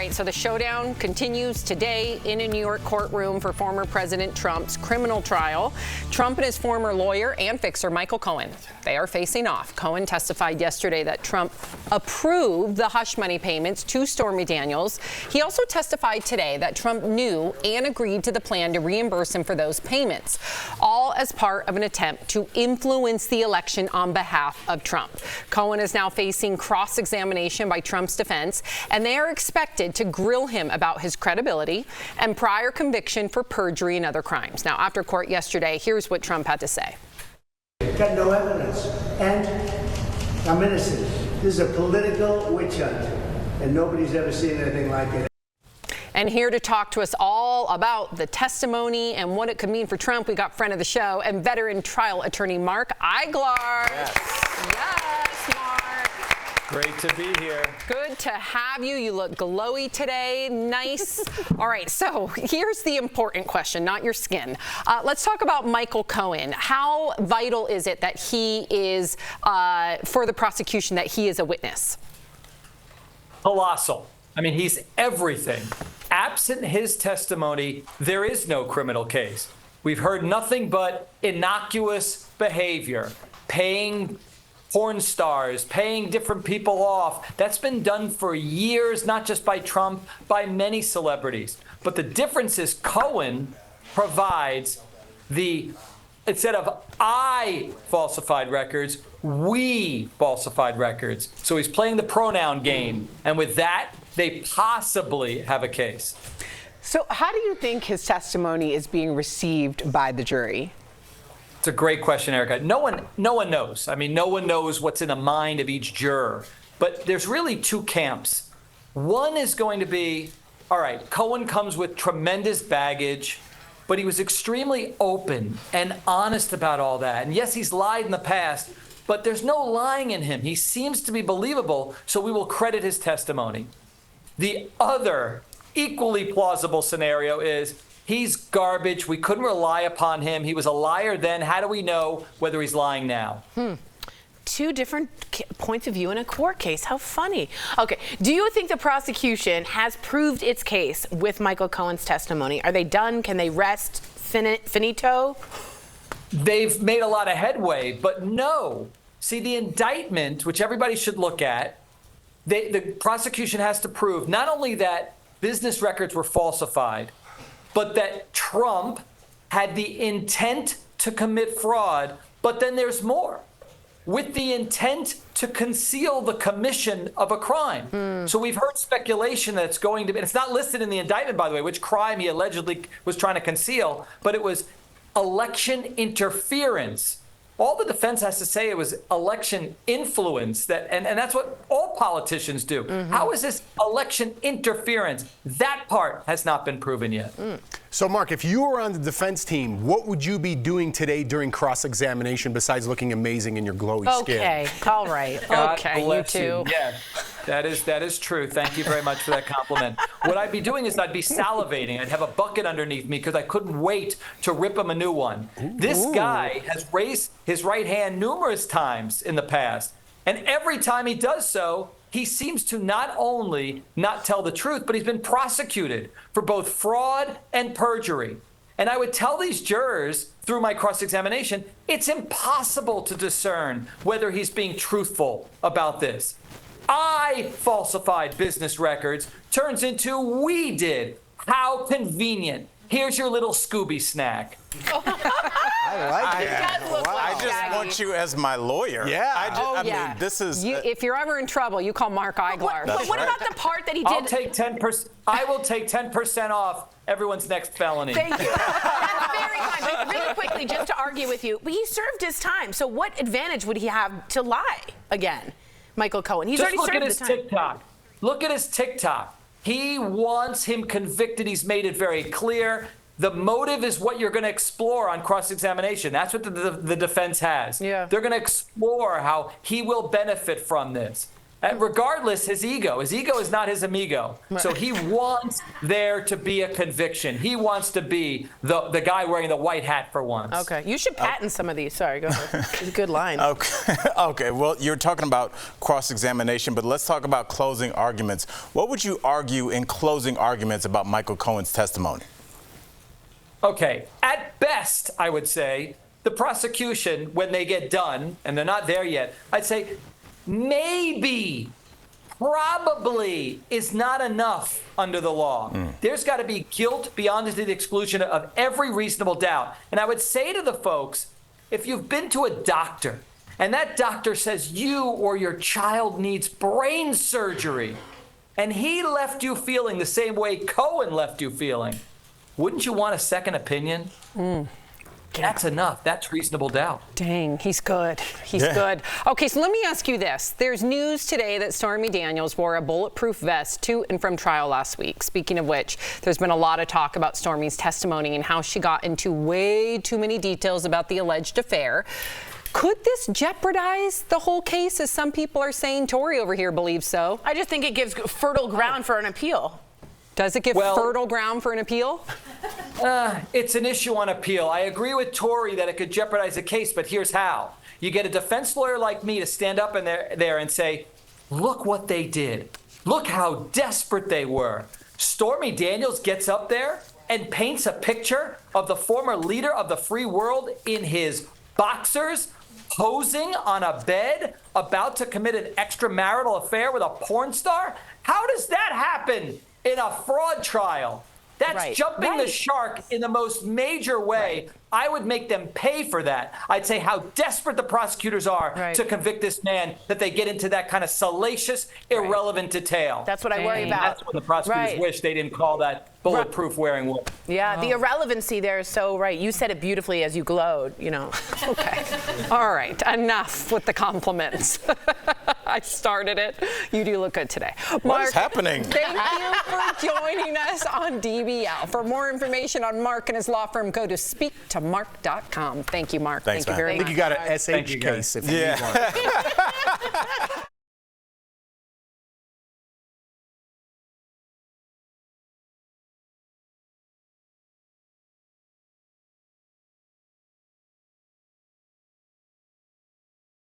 right, so the showdown continues today in a New York courtroom for former President Trump's criminal trial. Trump and his former lawyer and fixer, Michael Cohen, they are facing off. Cohen testified yesterday that Trump approved the hush money payments to Stormy Daniels. He also testified today that Trump knew and agreed to the plan to reimburse him for those payments, all as part of an attempt to influence the election on behalf of Trump. Cohen is now facing cross-examination by Trump's defense, and they are expected to grill him about his credibility and prior conviction for perjury and other crimes. Now, after court yesterday, here's what Trump had to say. Got no evidence, and I'm innocent. This is a political witch hunt, and nobody's ever seen anything like it. And here to talk to us all about the testimony and what it could mean for Trump, we got friend of the show and veteran trial attorney Mark Eiglar. Yes, Mark. Great to be here. Good to have you. You look glowy today. Nice. All right, so here's the important question, not your skin. Let's talk about Michael Cohen. How vital is it that he is, for the prosecution, that he is a witness? Colossal. I mean, he's everything. Absent his testimony, there is no criminal case. We've heard nothing but innocuous behavior, paying porn stars, paying different people off. That's been done for years, not just by Trump, by many celebrities. But the difference is Cohen provides instead of I falsified records, we falsified records. So he's playing the pronoun game. And with that, they possibly have a case. So how do you think his testimony is being received by the jury? It's a great question, Erica. No one knows. I mean, no one knows what's in the mind of each juror. But there's really two camps. One is going to be, all right, Cohen comes with tremendous baggage, but he was extremely open and honest about all that. And yes, he's lied in the past, but there's no lying in him. He seems to be believable, so we will credit his testimony. The other equally plausible scenario is he's garbage. We couldn't rely upon him. He was a liar then. How do we know whether he's lying now? Two different points of view in a court case. How funny. Okay. Do you think the prosecution has proved its case with Michael Cohen's testimony? Are they done? Can they rest? Finito? They've made a lot of headway, but no. See, the indictment, which everybody should look at, the prosecution has to prove not only that business records were falsified, but that Trump had the intent to commit fraud. But then there's more. With the intent to conceal the commission of a crime. So we've heard speculation that it's going to be, and it's not listed in the indictment, by the way, which crime he allegedly was trying to conceal, but it was election interference. All the defense has to say it was election influence, and that's what all politicians do. How is this election interference? That part has not been proven yet. So, Mark, if you were on the defense team, what would you be doing today during cross-examination besides looking amazing in your glowy skin? Okay, all right. God Okay, you bless too. Yeah, that is true. Thank you very much for that compliment. What I'd be doing is I'd be salivating. I'd have a bucket underneath me because I couldn't wait to rip him a new one. This guy has raised his right hand numerous times in the past, and every time he does so, he seems to not only not tell the truth, but he's been prosecuted for both fraud and perjury. And I would tell these jurors through my cross-examination, it's impossible to discern whether he's being truthful about this. I falsified business records turns into we did. How convenient. Here's your little Scooby snack. I like that. I just want you as my lawyer. Yeah. I mean, this is. If you're ever in trouble, you call Mark Eiglar. But what about the part that he did? I'll take 10%. I will take 10% off everyone's next felony. Thank you. That's very kind. But really quickly, just to argue with you, he served his time. So what advantage would he have to lie again, Michael Cohen? He's already served his time. TikTok. Look at his TikTok. He wants him convicted. He's made it very clear. The motive is what you're going to explore on cross-examination. That's what the defense has. Yeah. They're going to explore how he will benefit from this. Regardless, his ego is not his amigo. So he wants there to be a conviction. He wants to be the guy wearing the white hat for once. Okay, you should patent some of these. Sorry, go ahead. It's a good line. Okay. Well, you're talking about cross-examination, but let's talk about closing arguments. What would you argue in closing arguments about Michael Cohen's testimony? Okay, at best, I would say the prosecution, when they get done, and they're not there yet, I'd say maybe, probably is not enough under the law. There's got to be guilt beyond the exclusion of every reasonable doubt. And I would say to the folks, if you've been to a doctor and that doctor says you or your child needs brain surgery, and he left you feeling the same way Cohen left you feeling, wouldn't you want a second opinion? That's enough. That's reasonable doubt. Dang, he's good. He's good. Okay, so let me ask you this. There's news today that Stormy Daniels wore a bulletproof vest to and from trial last week. Speaking of which, there's been a lot of talk about Stormy's testimony and how she got into way too many details about the alleged affair. Could this jeopardize the whole case, as some people are saying? Tori over here believes so. I just think it gives fertile ground for an appeal. Does it give fertile ground for an appeal? It's an issue on appeal. I agree with Tori that it could jeopardize the case, but here's how. You get a defense lawyer like me to stand up in there and say, look what they did. Look how desperate they were. Stormy Daniels gets up there and paints a picture of the former leader of the free world in his boxers, posing on a bed, about to commit an extramarital affair with a porn star. How does that happen in a fraud trial? That's jumping the shark in the most major way. I would make them pay for that. I'd say how desperate the prosecutors are to convict this man that they get into that kind of salacious, irrelevant detail. That's what I worry about. That's what the prosecutors wish they didn't call that bulletproof wearing woman. Yeah, the irrelevancy there is so right. You said it beautifully as you glowed, you know. Okay. All right. Enough with the compliments. I started it. You do look good today. Mark, what is happening? Thank you for joining us on DBL. For more information on Mark and his law firm, go to speaktomark.com. Thank you, Mark. Thanks, Thank you very much. I think you got an SH case if you need one.